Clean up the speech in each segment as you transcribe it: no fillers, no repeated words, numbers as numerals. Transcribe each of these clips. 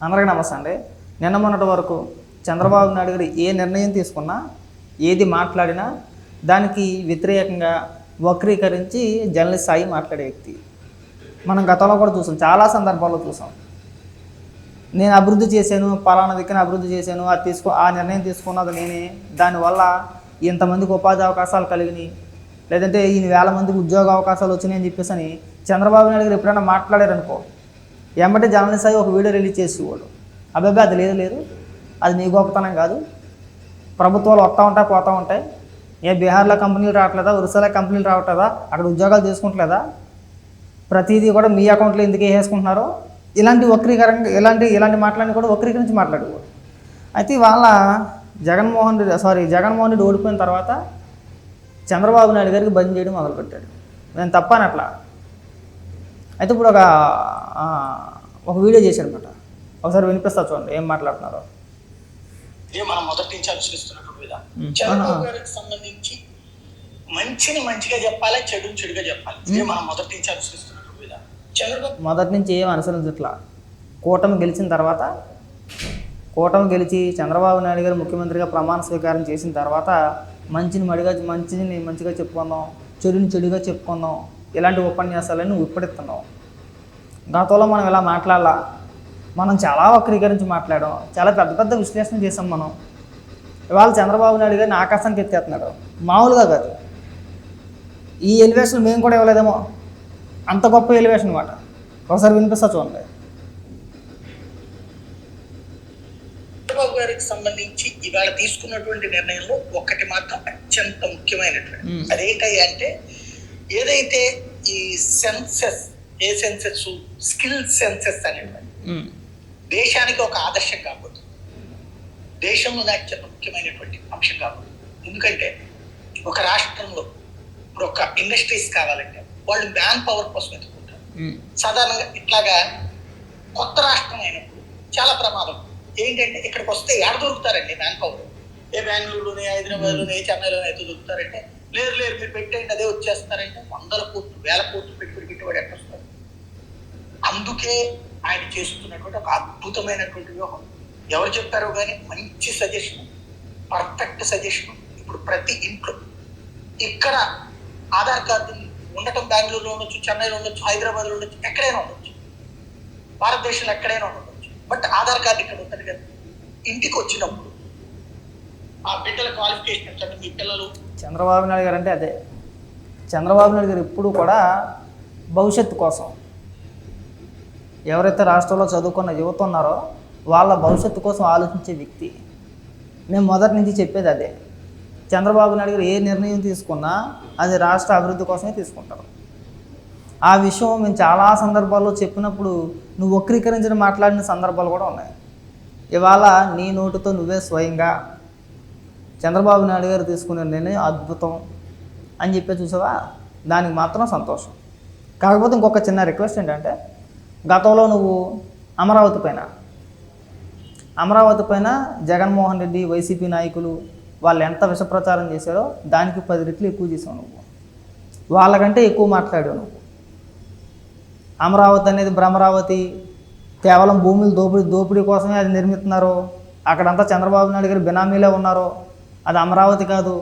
అందరికీ నమస్తే అండి. నిన్న మొన్నటి వరకు చంద్రబాబు నాయుడు గారు ఏ నిర్ణయం తీసుకున్నా, ఏది మాట్లాడినా దానికి వ్యతిరేకంగా వక్రీకరించి జర్నలిస్ట్ సాయి మాట్లాడే వ్యక్తి. మనం గతంలో కూడా చూసాం, చాలా సందర్భాల్లో చూసాం. నేను అభివృద్ధి చేశాను, పలానా దిక్కున అభివృద్ధి చేశాను, ఆ నిర్ణయం తీసుకున్నది నేనే, దానివల్ల ఇంతమందికి ఉపాధి అవకాశాలు కలిగినాయి, లేదంటే ఈయన వేల మందికి ఉద్యోగ అవకాశాలు వచ్చినాయి అని చెప్పేసి అని చంద్రబాబు నాయుడు గారు ఎప్పుడైనా మాట్లాడారనుకో, ఏమంటే జర్నలిస్ట్ అయ్యి ఒక వీడియో రిలీజ్ చేసేవాడు. అబ్బాయి అది లేదు, అది నీ గొప్పతనం కాదు, ప్రభుత్వాలు వస్తూ ఉంటాయి పోతూ ఉంటాయి, ఏ బీహార్లో కంపెనీలు రావట్లేదా, ఒరిస్సాలో కంపెనీలు రావట్లేదా, అక్కడ ఉద్యోగాలు చేసుకుంటలేదా, ప్రతిదీ కూడా మీ అకౌంట్లో ఎందుకు వేసుకుంటున్నారో, ఇలాంటి వక్రీకరంగా ఇలాంటి మాటలన్నీ కూడా వక్రీకరించి మాట్లాడేవాడు. అయితే వాళ్ళ జగన్మోహన్ రెడ్డి ఓడిపోయిన తర్వాత చంద్రబాబు నాయుడు గారికి బంద్ చేయడం మొదలుపెట్టాడు. నేను తప్పనట్లా. అయితే ఇప్పుడు ఒక వీడియో చేశాడు అనమాట. ఒకసారి వినిపిస్తా చూడండి ఏం మాట్లాడుతున్నారో. మనం మొదటి నుంచి అనుసరిస్తున్నటువంటి విధానం చంద్రబాబు గారికి సంబంధించి మంచిని మంచిగా చెప్పాలి, చెడుని చెడుగా చెప్పాలి. మనం మొదటి నుంచి అనుసరిస్తున్నటువంటి విధానం. చంద్రబాబు మొదటి నుంచి ఏం అనుసరించట్లా. కూటమి గెలిచిన తర్వాత, కూటమి గెలిచి చంద్రబాబు నాయుడు గారు ముఖ్యమంత్రిగా ప్రమాణ స్వీకారం చేసిన తర్వాత మంచిని మంచిగా చెప్పుకుందాం, చెడుని చెడుగా చెప్పుకుందాం, ఇలాంటి ఉపన్యాసాలను నువ్వు ఇప్పుడిస్తున్నావు. గతంలో మనం ఇలా మాట్లాడాలా, మనం చాలా వక్రీకరించి మాట్లాడాం, చాలా పెద్ద విశ్లేషణ చేసాం మనం. ఇవాళ చంద్రబాబు నాయుడు గారిని ఆకాశానికి ఎత్తేస్తున్నాడు, మామూలుగా కాదు. ఈ ఎలివేషన్ మేము కూడా ఇవ్వలేదేమో, అంత గొప్ప ఎలివేషన్ అనమాట. ఒకసారి వినిపిస్తా చూడండి. చంద్రబాబు గారికి సంబంధించి ఇవాళ తీసుకున్నటువంటి నిర్ణయంలో ఒకటి మాత్రం అత్యంత ముఖ్యమైనటువంటి, అదేంటి అంటే ఏదైతే ఈ సెన్సెస్, స్కిల్ సెన్సెస్ అనేటువంటి దేశానికి ఒక ఆదర్శం కాబోతుంది, దేశంలో అత్యంత ముఖ్యమైనటువంటి అంశం కాబోతుంది. ఎందుకంటే ఒక రాష్ట్రంలో ఇప్పుడు ఒక ఇండస్ట్రీస్ కావాలంటే వాళ్ళు మ్యాన్ పవర్ కోసం ఎత్తుకుంటారు. సాధారణంగా ఇట్లాగా కొత్త రాష్ట్రం అయినప్పుడు చాలా ప్రమాదం. ఏంటంటే ఇక్కడికి వస్తే ఎక్కడ దొరుకుతారండి మ్యాన్ పవర్? ఏ బెంగళూరులోనే, హైదరాబాద్లోనే, చెన్నైలోనే అయితే దొరుకుతారంటే లేరు మీరు పెట్టేయండి అదే వచ్చేస్తారంటే 100 కోట్లు 1000 కోట్లు పెట్టుబడి పెట్టుబడి ఎక్కడ వస్తారు? అందుకే ఆయన చేస్తున్నటువంటి ఒక అద్భుతమైనటువంటి వ్యూహం. ఎవరు చెప్పారో కానీ మంచి సజెషన్, పర్ఫెక్ట్ సజెషన్. ఇప్పుడు ప్రతి ఇంట్లో ఇక్కడ ఆధార్ కార్డు ఉండటం బెంగళూరులో ఉండొచ్చు, చెన్నైలో ఉండొచ్చు, హైదరాబాద్లో ఉండొచ్చు, ఎక్కడైనా ఉండొచ్చు, భారతదేశంలో ఎక్కడైనా ఉండొచ్చు. బట్ ఆధార్ కార్డు ఇక్కడ ఉంటుంది కదా. ఇంటికి వచ్చినప్పుడు ఆ బిడ్డల క్వాలిఫికేషన్ అంటే మీ పిల్లలు. చంద్రబాబు నాయుడు గారు అంటే అదే. చంద్రబాబు నాయుడు గారు ఎప్పుడు కూడా భవిష్యత్తు కోసం, ఎవరైతే రాష్ట్రంలో చదువుకున్న యువత ఉన్నారో వాళ్ళ భవిష్యత్తు కోసం ఆలోచించే వ్యక్తి. నేను మొదటి నుంచి చెప్పేది అదే. చంద్రబాబు నాయుడు గారు ఏ నిర్ణయం తీసుకున్నా అది రాష్ట్ర అభివృద్ధి కోసమే తీసుకుంటారు. ఆ విషయం మేము చాలా సందర్భాల్లో చెప్పినప్పుడు నువ్వు వక్రీకరించిన మాట్లాడిన సందర్భాలు కూడా ఉన్నాయి. ఇవాళ నీ నోటితో నువ్వే స్వయంగా చంద్రబాబు నాయుడు గారు తీసుకునే నిర్ణయం అద్భుతం అని చెప్పి చూసావా, దానికి మాత్రం సంతోషం. కాకపోతే ఇంకొక చిన్న రిక్వెస్ట్ ఏంటంటే, గతంలో నువ్వు అమరావతి పైన జగన్మోహన్ రెడ్డి, వైసీపీ నాయకులు వాళ్ళు ఎంత విష ప్రచారం చేశారో దానికి 10 రెట్లు ఎక్కువ చేసావు నువ్వు. వాళ్ళకంటే ఎక్కువ మాట్లాడావు నువ్వు. అమరావతి అనేది భ్రమరావతి, కేవలం భూములు దోపిడీ కోసమే అది నిర్మిస్తున్నారు, అక్కడంతా చంద్రబాబు నాయుడు గారు బినామీలే ఉన్నారు, అది అమరావతి కాదు,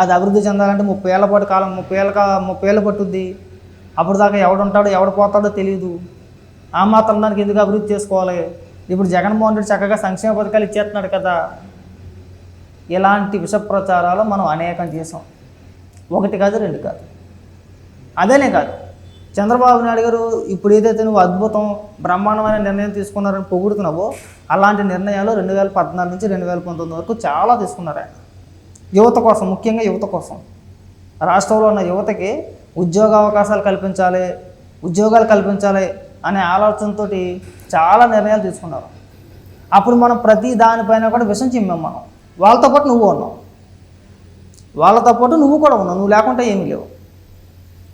అది అభివృద్ధి చెందాలంటే 30 ఏళ్ల పాటు కాలం, 30 ఏళ్ళు పట్టుద్ది, అప్పుడు దాకా ఎవడుంటాడో ఎవడు పోతాడో తెలియదు, ఆ మాత్రం దానికి ఎందుకు అభివృద్ధి చేసుకోవాలి, ఇప్పుడు జగన్మోహన్ రెడ్డి చక్కగా సంక్షేమ పథకాలు ఇచ్చేస్తున్నాడు కదా. ఇలాంటి విష ప్రచారాలు మనం అనేకం చేసాం, 1 కాదు 2 కాదు. అదేనే కాదు, చంద్రబాబు నాయుడు గారు ఇప్పుడు ఏదైతే నువ్వు అద్భుతం బ్రహ్మాండమైన నిర్ణయం తీసుకున్నారని పొగుడుతున్నావో అలాంటి నిర్ణయాలు 2014 నుంచి 2019 వరకు చాలా తీసుకున్నారు ఆయన. యువత కోసం, ముఖ్యంగా యువత కోసం, రాష్ట్రంలో ఉన్న యువతకి ఉద్యోగాలు కల్పించాలి అనే ఆలోచనతో చాలా నిర్ణయాలు తీసుకున్నారు. అప్పుడు మనం ప్రతి దానిపైన కూడా విషం చిమ్మాం మనం. వాళ్ళతో పాటు నువ్వు ఉన్నావు, నువ్వు లేకుంటే ఏమీ లేవు.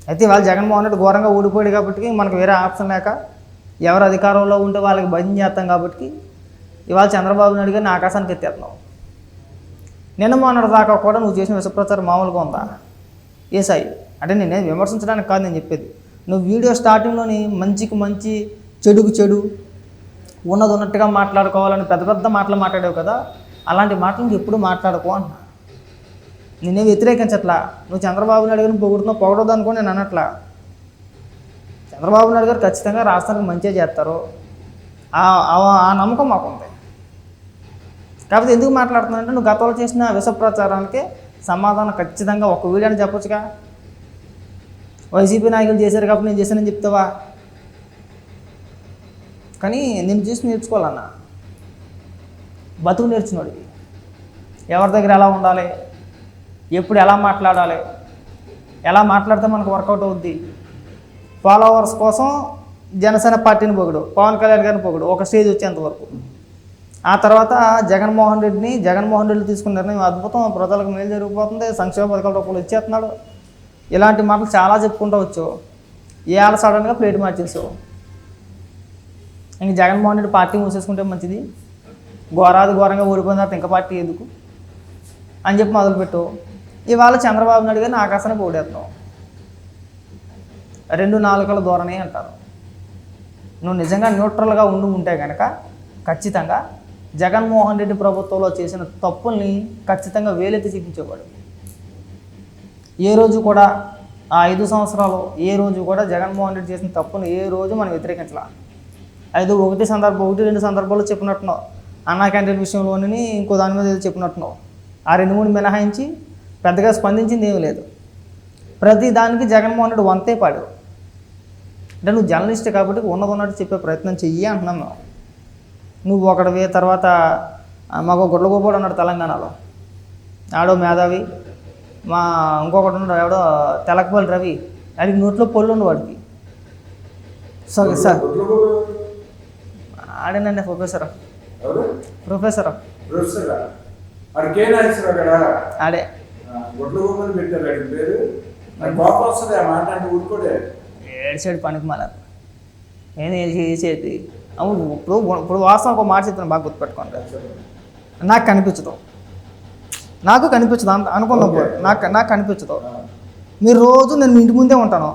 అయితే వాళ్ళు జగన్మోహన్ రెడ్డి ఘోరంగా ఊడిపోయాడు కాబట్టి మనకు వేరే ఆప్షన్ లేక ఎవరు అధికారంలో ఉంటే వాళ్ళకి భయం చేస్తాం కాబట్టి ఇవాళ చంద్రబాబు నాయుడు గారిని ఆకాశానికి ఎత్తేస్తున్నావు. నిన్న మొన్నటి దాకా కూడా నువ్వు చేసిన విషప్రచారం మామూలుగా ఉందా? ఏ సాయి అంటే నేను విమర్శించడానికి కాదు నేను చెప్పేది. నువ్వు వీడియో స్టార్టింగ్లోని మంచికి మంచి, చెడుకు చెడు, ఉన్నది ఉన్నట్టుగా మాట్లాడుకోవాలని పెద్ద పెద్ద మాటలు మాట్లాడావు కదా, అలాంటి మాటలు ఇంక ఎప్పుడు మాట్లాడుకో అంటున్నా. నిన్నే వ్యతిరేకించట్లా. నువ్వు చంద్రబాబు నాయుడు గారిని పొగుడుతున్నావు, పొగడదు అనుకో నేను అనట్లా. చంద్రబాబు నాయుడు గారు ఖచ్చితంగా రాష్ట్రానికి మంచిగా చేస్తారు, ఆ నమ్మకం మాకుంది. కాకపోతే ఎందుకు మాట్లాడుతున్నానంటే నువ్వు గతంలో చేసిన విష ప్రచారానికి సమాధానం ఖచ్చితంగా ఒక వీడియోని చెప్పొచ్చుగా. వైసీపీ నాయకులు చేశారు కాబట్టి నేను చేశానని చెప్తావా? కానీ నేను చూసి నేర్చుకోవాలన్నా. బతుకు నేర్చుకున్నాడు. ఎవరి దగ్గర ఎలా ఉండాలి, ఎప్పుడు ఎలా మాట్లాడాలి, ఎలా మాట్లాడితే మనకు వర్కౌట్ అవుద్ది. ఫాలోవర్స్ కోసం జనసేన పార్టీని పొగడు, పవన్ కళ్యాణ్ గారిని పొగడు ఒక స్టేజ్ వచ్చేంత వరకు. ఆ తర్వాత జగన్మోహన్ రెడ్డి తీసుకున్న నిర్ణయం అద్భుతం, ప్రజలకు మేలు జరిగిపోతుంది, సంక్షేమ పథకాల రూపంలో ఇచ్చేస్తున్నాడు. ఇలాంటి మాటలు చాలా చెప్పుకుంటూ వచ్చు. ఇవాళ సడన్గా ప్లేట్ మార్చేసావు. ఇంక జగన్మోహన్ రెడ్డి పార్టీ మూసేసుకుంటే మంచిది, ఘోరంగా ఓడిపోయిన తర్వాత ఇంకా పార్టీ ఎందుకు అని చెప్పి మొదలుపెట్టు. ఇవాళ చంద్రబాబు నాయుడు గారిని ఆకాశాన్ని పోడేస్తున్నావు. 2 నాలుకల ధోరణి అంటారు. నువ్వు నిజంగా న్యూట్రల్గా ఉంటే కనుక ఖచ్చితంగా జగన్మోహన్ రెడ్డి ప్రభుత్వంలో చేసిన తప్పుల్ని ఖచ్చితంగా వేలెత్తి చూపించేవాడు. ఏ రోజు కూడా ఆ 5 సంవత్సరాలు ఏ రోజు కూడా జగన్మోహన్ రెడ్డి చేసిన తప్పును ఏ రోజు మనం వ్యతిరేకించాల. 1-2 సందర్భాల్లో చెప్పినట్టున్నావు. అన్నా క్యాంటీన్ విషయంలోని ఇంకో దాని మీద చెప్పినట్టున్నావు. ఆ 2-3 మినహాయించి పెద్దగా స్పందించింది ఏమీ లేదు. ప్రతి దానికి జగన్మోహన్ రెడ్డి వంతే పాడావు. అంటే నువ్వు జర్నలిస్ట్ కాబట్టి ఉన్నట్టు చెప్పే ప్రయత్నం చెయ్యి అంటున్నాం మేము. నువ్వు ఒకటివే. తర్వాత మాకు గుడ్లగోపోడు అన్నాడు తెలంగాణలో, ఆడో మేధావి. ఇంకొకటి ఉన్నాడు ఎవడో తెలకపల్లి రవి, వాడికి నోట్లో పొల్లు ఉండు వాడికి. సార్ ఆడేనండి ప్రొఫెసర్ ఆడే ఏడ్చాడు పనికి మళ్ళీ. నేను చేసేది అవును. ఇప్పుడు వాస్తవం ఒక మాట చెప్తాను, బాగా గుర్తుపెట్టుకోండి. నాకు కనిపించదు అనుకుందాం. నాకు కనిపించదు. మీరు రోజు నేను మీ ఇంటి ముందే ఉంటాను,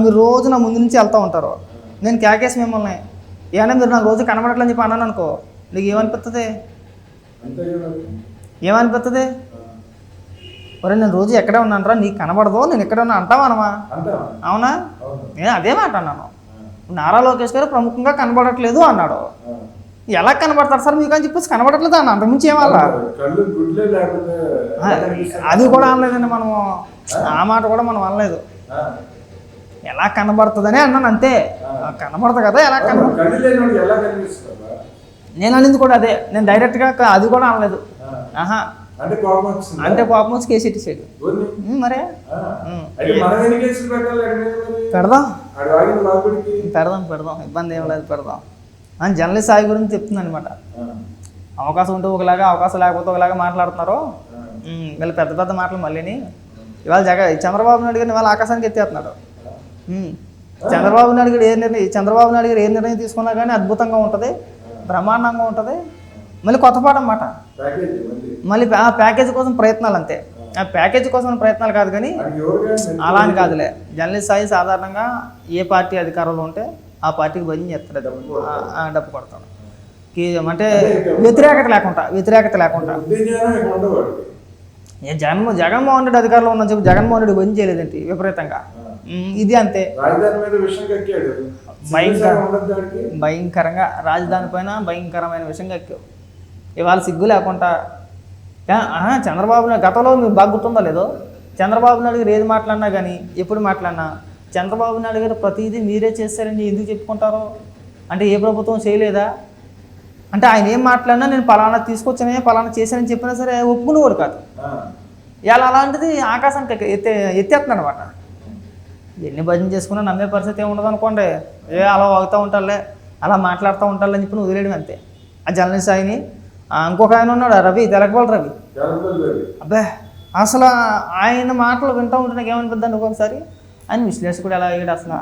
మీరు రోజు నా ముందు నుంచి వెళ్తూ ఉంటారు. నేను కేకేసి మిమ్మల్ని ఏమైనా మీరు నాకు రోజు కనబడట్లని చెప్పి అన్నాను అనుకో, నీకు ఏమనిపిస్తుంది? ఒరే నేను రోజు ఎక్కడే ఉన్నాను రా, నీకు కనబడదు, నేను ఎక్కడే ఉన్నా అంటావా అనమా? అవునా? నేను అదే మాట అన్నాను. నారా లోకేష్ గారు ప్రముఖంగా కనబడట్లేదు అన్నాడు. ఎలా కనబడతారు సార్ మీకు అని చెప్పేసి కనబడట్లేదు అన్న, అంతకుమించి ఏమల్లా. అది కూడా అనలేదండి మనము, ఆ మాట కూడా మనం అనలేదు. ఎలా కనబడుతుందని అన్నాను అంతే. కనబడదు కదా, ఎలా కనబడుతుంది నేను అనింది కూడా అదే. నేను డైరెక్ట్గా అది కూడా అనలేదు. అంటే కోపం వచ్చి కేసు ఇచ్చేసాడు. మరే పెడదాం ఇబ్బంది ఏం లేదు, పెడదాం అని జర్నలిస్ట్ స్థాయి గురించి చెప్తుంది అనమాట. అవకాశం ఉంటే ఒకలాగా, అవకాశం లేకపోతే ఒకలాగా మాట్లాడుతున్నారు వీళ్ళు పెద్ద పెద్ద మాటలు. మళ్ళీని ఇవాళ చంద్రబాబు నాయుడు గారిని ఇవాళ ఆకాశానికి ఎత్తేస్తున్నాడు. చంద్రబాబు నాయుడు గారు ఏ నిర్ణయం తీసుకున్నా కానీ అద్భుతంగా ఉంటుంది, బ్రహ్మాండంగా ఉంటుంది. మళ్ళీ కొత్త పాట అన్నమాట. మళ్ళీ ఆ ప్యాకేజీ కోసం ప్రయత్నాలు అంతే. ఆ ప్యాకేజీ కోసం ప్రయత్నాలు కాదు కానీ అలా అని కాదులే. జర్నలిస్ట్ స్థాయి సాధారణంగా ఏ పార్టీ అధికారంలో ఉంటే ఆ పార్టీకి భజన చేస్తాడు, డబ్బు కొడతాడు. అంటే వ్యతిరేకత లేకుండా జగన్మోహన్ రెడ్డి అధికారంలో ఉన్న చెప్పి జగన్మోహన్ రెడ్డి భజన చేయలేదేంటి విపరీతంగా? ఇది అంతే. భయంకరంగా రాజధాని పైన భయంకరమైన విషయం ఎక్కావు. ఇవాళ సిగ్గు లేకుండా చంద్రబాబు నాయుడు గతంలో మీకు బాగా గుర్తుందో లేదో, చంద్రబాబు నాయుడు గారు ఏది మాట్లాడినా కానీ, ఎప్పుడు మాట్లాడినా చంద్రబాబు నాయుడు గారు ప్రతిదీ మీరే చేస్తారని ఎందుకు చెప్పుకుంటారో, అంటే ఏ ప్రభుత్వం చేయలేదా? అంటే ఆయన ఏం మాట్లాడినా నేను పలానా తీసుకొచ్చానే, పలానా చేశానని చెప్పినా సరే ఒప్పుకునేవాడు కాదు. ఇవాళ అలాంటిది ఆకాశానికి ఎత్తేస్తున్నాడు అనమాట. ఎన్ని భజన చేసుకున్నా నమ్మే పరిస్థితి ఏమి ఉండదు అనుకోండి. అలా వాగుతూ ఉంటారులే, అలా మాట్లాడుతూ ఉంటారులే అని చెప్పి నువ్వు వదిలేయడం అంతే. ఆ జర్నలిస్ట్ ఆయన్ని ఇంకొక ఆయన ఉన్నాడు రవి, తెలకపల్లి రవి. అబ్బే అసలు ఆయన మాటలు వింటూ ఉంటే నాకు ఏమనిపిద్దండి ఒక్కొక్కసారి. ఆయన విశ్లేషకుడు ఎలా అయ్యాడు అసలు?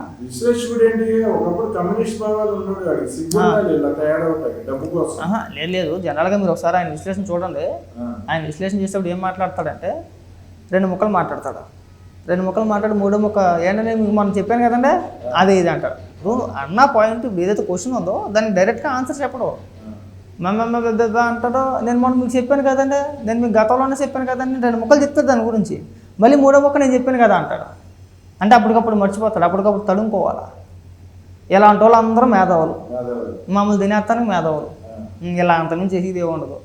లేదు జనరల్గా మీరు ఒకసారి ఆయన విశ్లేషణ చూడండి. ఆయన విశ్లేషణ చేసేటప్పుడు ఏం మాట్లాడతాడంటే 2 ముక్కలు మాట్లాడతాడు. 2 ముక్కలు మాట్లాడి 3వ ముక్క ఏంటనే మనం చెప్పాను కదండి, అదే ఇది అంటాడు. ఇప్పుడు అన్న పాయింట్ ఏదైతే క్వశ్చన్ ఉందో దానికి డైరెక్ట్గా ఆన్సర్ చెప్పడు. అంటాడో నేను మొన్న మీకు చెప్పాను కదండి, నేను మీకు గతంలోనే చెప్పాను కదండి, 2 ముక్కలు చెప్తాడు దాని గురించి, మళ్ళీ 3వ ముక్క నేను చెప్పాను కదా అంటాడు. అంటే అప్పటికప్పుడు మర్చిపోతాడు, అప్పటికప్పుడు తడుముకోవాలా. ఇలాంటి వాళ్ళు అందరూ మేధావులు, మామూలు తినేస్తానికి మేధావులు, ఇలా అంతకుమించి చేసేది ఏమి ఉండదు.